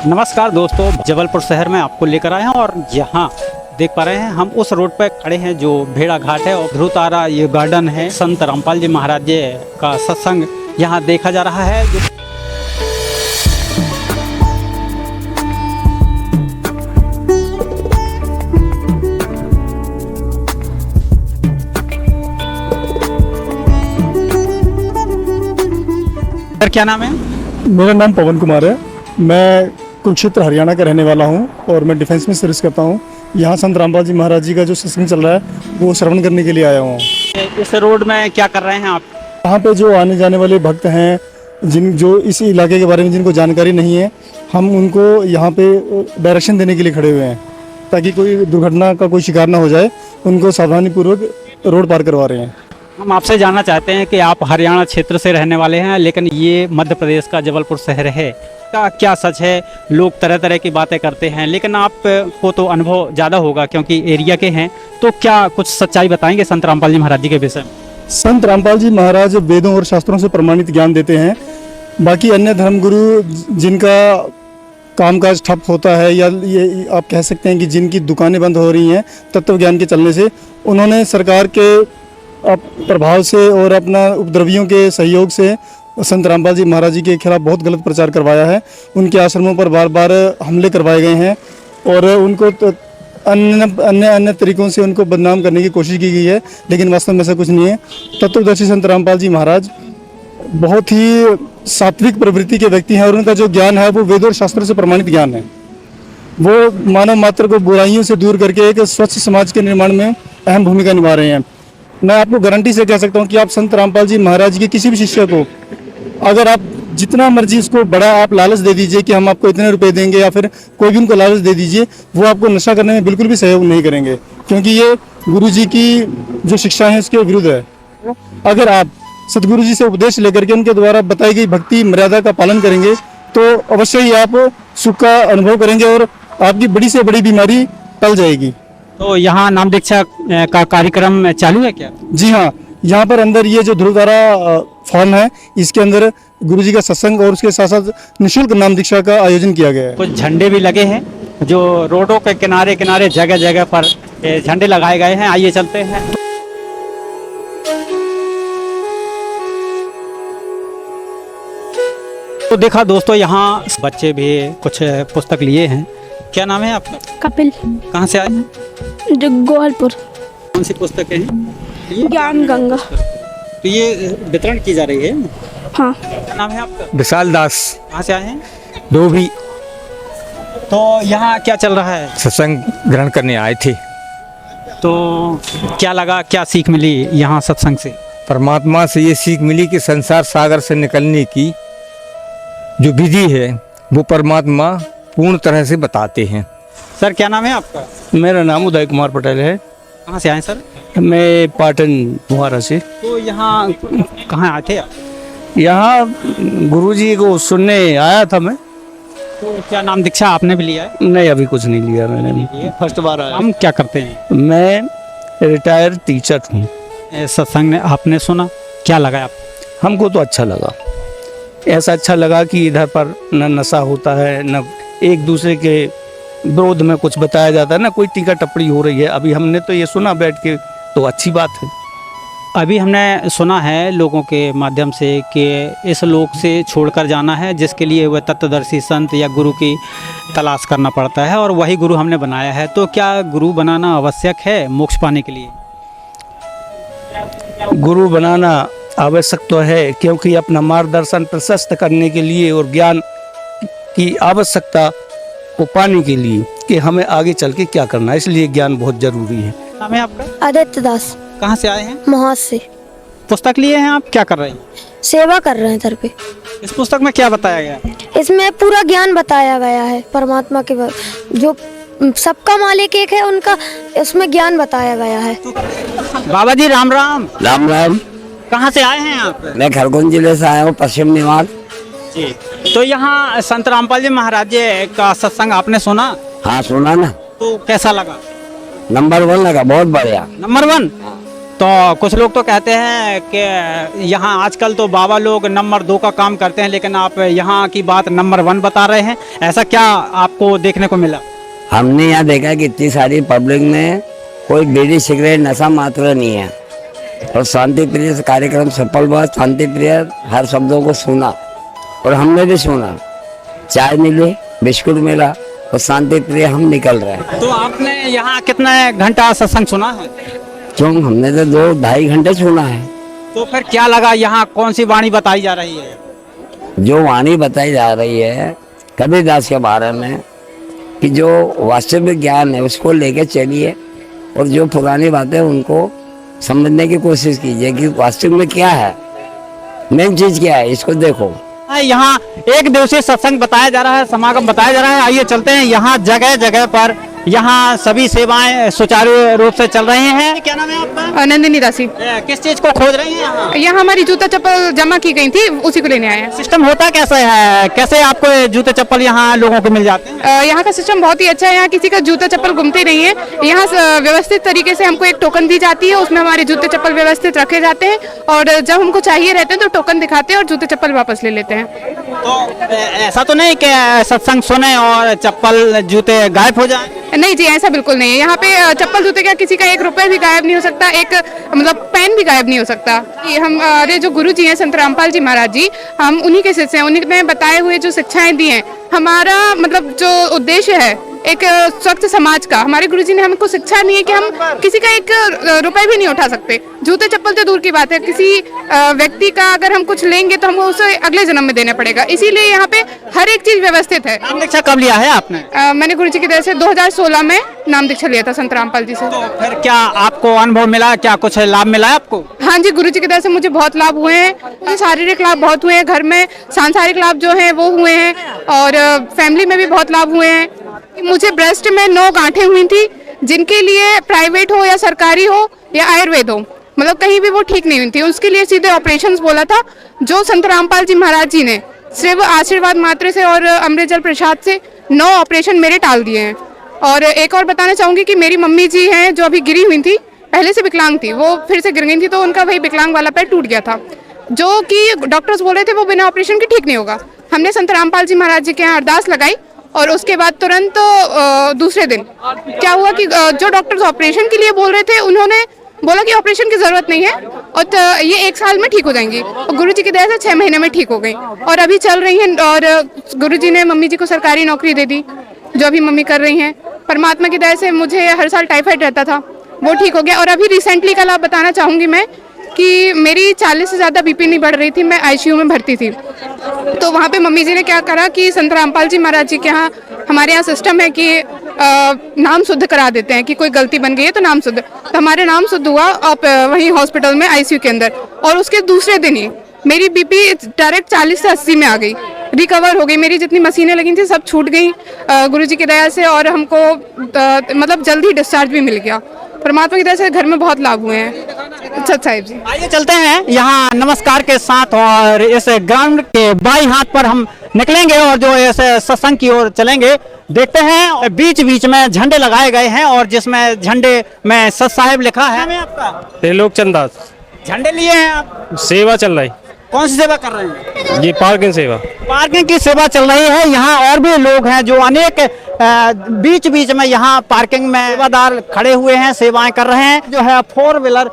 नमस्कार दोस्तों, जबलपुर शहर में आपको लेकर आए हैं और यहाँ देख पा रहे हैं हम उस रोड पर खड़े हैं जो भेड़ा घाट है और ध्रुव तारा ये गार्डन है। संत रामपाल जी महाराज जी का सत्संग यहाँ देखा जा रहा है। सर क्या नाम है? मेरा नाम पवन कुमार है। मैं कुरुक्षेत्र हरियाणा का रहने वाला हूं और मैं डिफेंस में सर्विस करता हूं। यहाँ संत रामपाल जी महाराज जी का जो सत्संग चल रहा है वो श्रवण करने के लिए आया हूँ। इस रोड में क्या कर रहे हैं आप? यहाँ पे जो आने जाने वाले भक्त हैं, जो इस इलाके के बारे में जिनको जानकारी नहीं है, हम उनको यहाँ पे डायरेक्शन देने के लिए खड़े हुए हैं ताकि कोई दुर्घटना का कोई शिकार ना हो जाए। उनको सावधानीपूर्वक रोड पार करवा रहे हैं। हम आपसे जानना चाहते हैं कि आप हरियाणा क्षेत्र से रहने वाले हैं, लेकिन ये मध्य प्रदेश का जबलपुर शहर है, क्या सच है? लोग तरह तरह की बातें करते हैं, लेकिन आपको तो अनुभव ज़्यादा होगा क्योंकि एरिया के हैं, तो क्या कुछ सच्चाई बताएंगे संत रामपाल जी महाराज जी के विषय में? संत रामपाल जी महाराज वेदों और शास्त्रों से प्रमाणित ज्ञान देते हैं। बाकी अन्य धर्मगुरु जिनका कामकाज ठप होता है या ये आप कह सकते हैं कि जिनकी दुकानें बंद हो रही हैं तत्व ज्ञान के चलने से, उन्होंने सरकार के प्रभाव से और अपना उपद्रवियों के सहयोग से संत रामपाल जी महाराज जी के खिलाफ बहुत गलत प्रचार करवाया है। उनके आश्रमों पर बार बार हमले करवाए गए हैं और उनको अन्य तरीकों से उनको बदनाम करने की कोशिश की गई है, लेकिन वास्तव में ऐसा कुछ नहीं है। तत्वदर्शी संत रामपाल जी महाराज बहुत ही सात्विक प्रवृत्ति के व्यक्ति हैं और उनका जो ज्ञान है वो वेद और शास्त्र से प्रमाणित ज्ञान है। वो मानव मात्र को बुराइयों से दूर करके एक स्वच्छ समाज के निर्माण में अहम भूमिका निभा रहे हैं। मैं आपको गारंटी से कह सकता हूँ कि आप संत रामपाल जी महाराज के किसी भी शिष्य को अगर आप जितना मर्जी उसको बड़ा आप लालच दे दीजिए कि हम आपको इतने रुपए देंगे या फिर कोई भी उनको लालच दे दीजिए, वो आपको नशा करने में बिल्कुल भी सहयोग नहीं करेंगे, क्योंकि ये गुरु जी की जो शिक्षा है उसके विरुद्ध है। अगर आप सतगुरु जी से उपदेश लेकर के उनके द्वारा बताई गई भक्ति मर्यादा का पालन करेंगे तो अवश्य ही आप सुख का अनुभव करेंगे और आपकी बड़ी से बड़ी बीमारी टल जाएगी। तो यहाँ नाम दीक्षा का कार्यक्रम चालू है क्या? जी हाँ, यहाँ पर अंदर ये जो ध्रुव तारा फॉर्म है, इसके अंदर गुरु जी का सत्संग और उसके साथ साथ निःशुल्क नाम दीक्षा का आयोजन किया गया है। कुछ झंडे भी लगे हैं जो रोडों के किनारे किनारे जगह जगह पर झंडे लगाए गए हैं। आइए चलते हैं। तो देखा दोस्तों, यहाँ बच्चे भी कुछ पुस्तक लिए हैं। क्या नाम है आपका? कपिल। कहाँ से आए हैं? गोहलपुर। कौन सी पुस्तक है? ज्ञान गंगा। तो ये वितरण की जा रही है? हाँ। क्या नाम है आपका? विशाल दास। कहाँ से आए हैं? धोबी। तो यहाँ क्या चल रहा है? सत्संग ग्रहण करने आए थे। तो क्या लगा, क्या सीख मिली यहाँ सत्संग से? परमात्मा से ये सीख मिली कि संसार सागर से निकलने की जो विधि है वो परमात्मा पूर्ण तरह से बताते हैं। सर क्या नाम है आपका? मेरा नाम उदय कुमार पटेल है। कहाँ से आए सर? मैं पाटन मुहारा से। तो यहाँ कहाँ आए थे आप? यहाँ गुरुजी को सुनने आया था मैं। तो क्या नाम दीक्षा आपने भी लिया है? नहीं, अभी कुछ नहीं लिया मैंने, फर्स्ट बार आया। हम क्या करते हैं? मैं रिटायर्ड टीचर हूँ। सत्संग ने आपने सुना, क्या लगा आप? हमको तो अच्छा लगा। ऐसा अच्छा लगा कि इधर पर न नशा होता है, न एक दूसरे के विरोध में कुछ बताया जाता है, ना कोई टीका टिप्पणी हो रही है। अभी हमने तो ये सुना बैठ के, तो अच्छी बात है। अभी हमने सुना है लोगों के माध्यम से कि इस लोक से छोड़कर जाना है, जिसके लिए वह तत्वदर्शी संत या गुरु की तलाश करना पड़ता है और वही गुरु हमने बनाया है। तो क्या गुरु बनाना आवश्यक है मोक्ष पाने के लिए? गुरु बनाना आवश्यक तो है, क्योंकि अपना मार्गदर्शन प्रशस्त करने के लिए और ज्ञान की आवश्यकता को पाने के लिए कि हमें आगे चल के क्या करना है, इसलिए ज्ञान बहुत जरूरी है। नाम है आपका? आदित्य दास। कहाँ से आए हैं? महाज से। पुस्तक लिए हैं आप, क्या कर रहे हैं? सेवा कर रहे हैं इधर पे। इस पुस्तक में क्या बताया गया? इसमें पूरा ज्ञान बताया गया है परमात्मा के जो सबका मालिक एक है, उनका इसमें ज्ञान बताया गया है। बाबा जी राम राम। राम राम। कहाँ से आए हैं आप? मैं खरगोन जिले से आया हूँ, पश्चिम निवाड़ जी। तो यहाँ संत रामपाल जी महाराज जी का सत्संग आपने सुना? हाँ सुना ना। तो कैसा लगा? नंबर 1 लगा, बहुत बढ़िया। नंबर 1? तो कुछ लोग तो कहते हैं कि यहाँ आजकल तो बाबा लोग नंबर 2 का काम करते हैं, लेकिन आप यहाँ की बात नंबर 1 बता रहे हैं। ऐसा क्या आपको देखने को मिला? हमने यहाँ देखा कि इतनी सारी पब्लिक में कोई बीड़ी सिगरेट नशा मात्र नहीं है और शांति प्रिय से कार्यक्रम सफल हुआ। शांति प्रिय हर शब्दों को सुना और हमने भी सुना। चाय मिली, बिस्कुट मिला और शांति प्रिय हम निकल रहे हैं। तो आपने यहाँ कितने घंटा सत्संग सुना है? क्यों, हमने तो 2-2.5 घंटे सुना है। तो फिर क्या लगा, यहाँ कौन सी वाणी बताई जा रही है? जो वाणी बताई जा रही है कबीरदास के बारे में कि जो वास्तविक ज्ञान है उसको लेके चलिए और जो पुरानी बातें उनको समझने की कोशिश कीजिए कि वास्तविक में क्या है, मेन चीज क्या है, इसको देखो। यहाँ एक दिवसीय सत्संग बताया जा रहा है, समागम बताया जा रहा है। आइए चलते हैं। यहाँ जगह जगह पर यहाँ सभी सेवाएं सुचारू रूप से चल रही हैं। क्या नाम है आपका? नंदिनी दासी। किस चीज को खोज रही हैं यहाँ? यहाँ हमारी जूता चप्पल जमा की गई थी, उसी को लेने आए हैं। सिस्टम होता कैसे है, कैसे आपको ये जूते चप्पल यहाँ लोगों को मिल जाते हैं? यहाँ का सिस्टम बहुत ही अच्छा है। यहाँ किसी का जूता चप्पल घूमते नहीं है। यहाँ व्यवस्थित तरीके से हमको एक टोकन दी जाती है, उसमें हमारे जूते चप्पल व्यवस्थित रखे जाते हैं और जब हमको चाहिए रहते हैं तो टोकन दिखाते हैं और जूते चप्पल वापस ले लेते हैं। तो ऐसा तो नहीं कि सत्संग सुने और चप्पल जूते गायब हो जाए? नहीं जी, ऐसा बिल्कुल नहीं है। यहाँ पे चप्पल जूते क्या किसी का 1 रुपए भी गायब नहीं हो सकता, एक मतलब पेन भी गायब नहीं हो सकता। ये हमारे जो गुरु जी हैं संत रामपाल जी महाराज जी, हम उन्हीं के शिष्य हैं। उन्हीं ने बताए हुए जो शिक्षाएं दी हैं, हमारा मतलब जो उद्देश्य है एक स्वच्छ समाज का, हमारे गुरुजी ने हमको शिक्षा दी है कि हम किसी का 1 रुपए भी नहीं उठा सकते। जूते चप्पल तो दूर की बात है, किसी व्यक्ति का अगर हम कुछ लेंगे तो हमको उसे अगले जन्म में देना पड़ेगा। इसीलिए यहाँ पे हर एक चीज व्यवस्थित है। नाम दीक्षा कब लिया है आपने? मैंने गुरुजी की तरफ से 2016 में नाम दीक्षा लिया था संत रामपाल जी से। तो फिर क्या आपको अनुभव मिला, क्या कुछ लाभ मिला है आपको? हाँ जी, गुरुजी की तरफ से मुझे बहुत लाभ हुए हैं। शारीरिक लाभ बहुत हुए हैं, घर में सांसारिक लाभ जो है वो हुए हैं और फैमिली में भी बहुत लाभ हुए हैं। मुझे ब्रेस्ट में 9 गांठें हुई थी, जिनके लिए प्राइवेट हो या सरकारी हो या आयुर्वेद हो, मतलब कहीं भी वो ठीक नहीं हुई थी। उसके लिए सीधे ऑपरेशंस बोला था, जो संत रामपाल जी महाराज जी ने सिर्फ आशीर्वाद मात्र से और अमृत जल प्रसाद से 9 ऑपरेशन मेरे टाल दिए हैं। और एक और बताना चाहूँगी कि मेरी मम्मी जी हैं जो अभी गिरी हुई थी, पहले से विकलांग थी, वो फिर से गिर गई थी तो उनका वही विकलांग वाला पैर टूट गया था, जो कि डॉक्टर्स बोल रहे थे वो बिना ऑपरेशन के ठीक नहीं होगा। हमने संत रामपाल जी महाराज जी के यहाँ अरदास लगाई और उसके बाद तुरंत दूसरे दिन क्या हुआ कि जो डॉक्टर्स ऑपरेशन के लिए बोल रहे थे उन्होंने बोला कि ऑपरेशन की जरूरत नहीं है और ये 1 साल में ठीक हो जाएंगी। और गुरुजी की दया से 6 महीने में ठीक हो गई और अभी चल रही हैं। और गुरुजी ने मम्मी जी को सरकारी नौकरी दे दी, जो अभी मम्मी कर रही हैं। परमात्मा की दया से मुझे हर साल टाइफाइड रहता था, वो ठीक हो गया। और अभी रिसेंटली का लाभ बताना चाहूँगी मैं कि मेरी 40 से ज़्यादा बीपी नहीं बढ़ रही थी, मैं आईसीयू में भर्ती थी। तो वहाँ पे मम्मी जी ने क्या करा कि संत रामपाल जी महाराज जी के यहाँ, हमारे यहाँ सिस्टम है कि नाम शुद्ध करा देते हैं कि कोई गलती बन गई है तो नाम शुद्ध, तो हमारे नाम शुद्ध हुआ आप वहीं हॉस्पिटल में आईसीयू के अंदर। और उसके दूसरे दिन ही मेरी बीपी डायरेक्ट 40 से 80 में आ गई, रिकवर हो गई। मेरी जितनी मशीनें लगी थी सब छूट गई गुरुजी की दया से और हमको मतलब जल्दी डिस्चार्ज भी मिल गया। परमात्मा की दया से घर में बहुत लाभ हुए हैं। अच्छा साहिब जी, आइए चलते हैं यहाँ नमस्कार के साथ और इस ग्राउंड के बाई हाथ पर हम निकलेंगे और जो इस सत्संग की ओर चलेंगे। देखते हैं बीच बीच में झंडे लगाए गए हैं और जिसमें झंडे में सत साहिब लिखा है। नाम है आपका? त्रिलोकचंद दास। झंडे लिए हैं आप? सेवा चल रही। कौन सी सेवा कर रहे हैं? ये पार्किंग सेवा। पार्किंग की सेवा चल रही है। यहाँ और भी लोग हैं जो अनेक बीच बीच में यहाँ पार्किंग में सेवादार खड़े हुए हैं, सेवाएं कर रहे हैं। जो है 4 व्हीलर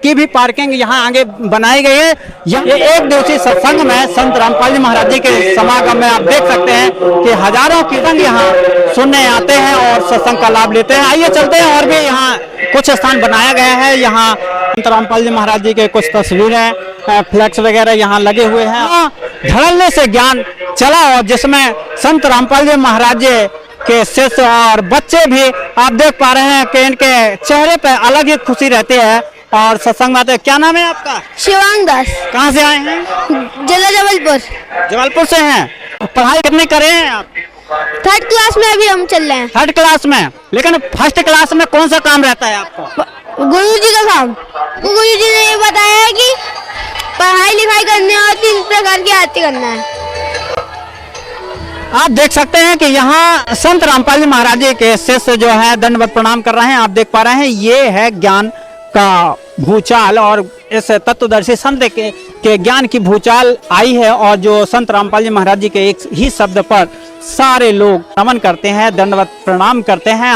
की भी पार्किंग यहाँ आगे बनाई गई है। ये एक दिवसीय सत्संग में संत रामपाल जी महाराज जी के समागम में आप देख सकते हैं कि हजारों कीर्तन यहाँ सुनने आते हैं और सत्संग का लाभ लेते हैं। आइए चलते हैं, और भी यहाँ कुछ स्थान बनाया गया है। यहाँ संत रामपाल जी महाराज जी के कुछ तस्वीरें, फ्लैक्स वगैरह यहाँ लगे हुए हैं। धड़ल्ले से ज्ञान चला और जिसमें संत रामपाल जी महाराज जी के शिष्य और बच्चे भी आप देख पा रहे हैं कि इनके चेहरे पे अलग ही खुशी रहती है और सत्संग में आते हैं। क्या नाम है आपका? शिवांग दास। कहाँ से आए हैं? जिला जबलपुर। जबलपुर से हैं। पढ़ाई कितनी करे हैं आप? 3rd क्लास में अभी हम चल रहे हैं। 3rd क्लास में। लेकिन 1st क्लास में कौन सा काम रहता है आपको? गुरुजी का काम। गुरुजी ने ये बताया है कि पढ़ाई लिखाई करने और 3 प्रकार की आरती करना है। आप देख सकते हैं कि यहाँ संत रामपाल जी महाराज जी के शिष्य जो है दंडवत प्रणाम कर रहे हैं। आप देख पा रहे हैं ये है ज्ञान का भूचाल और इस तत्वदर्शी संत के ज्ञान की भूचाल आई है। और जो संत रामपाल जी महाराज जी के एक ही शब्द पर सारे लोग नमन करते हैं, दंडवत प्रणाम करते हैं।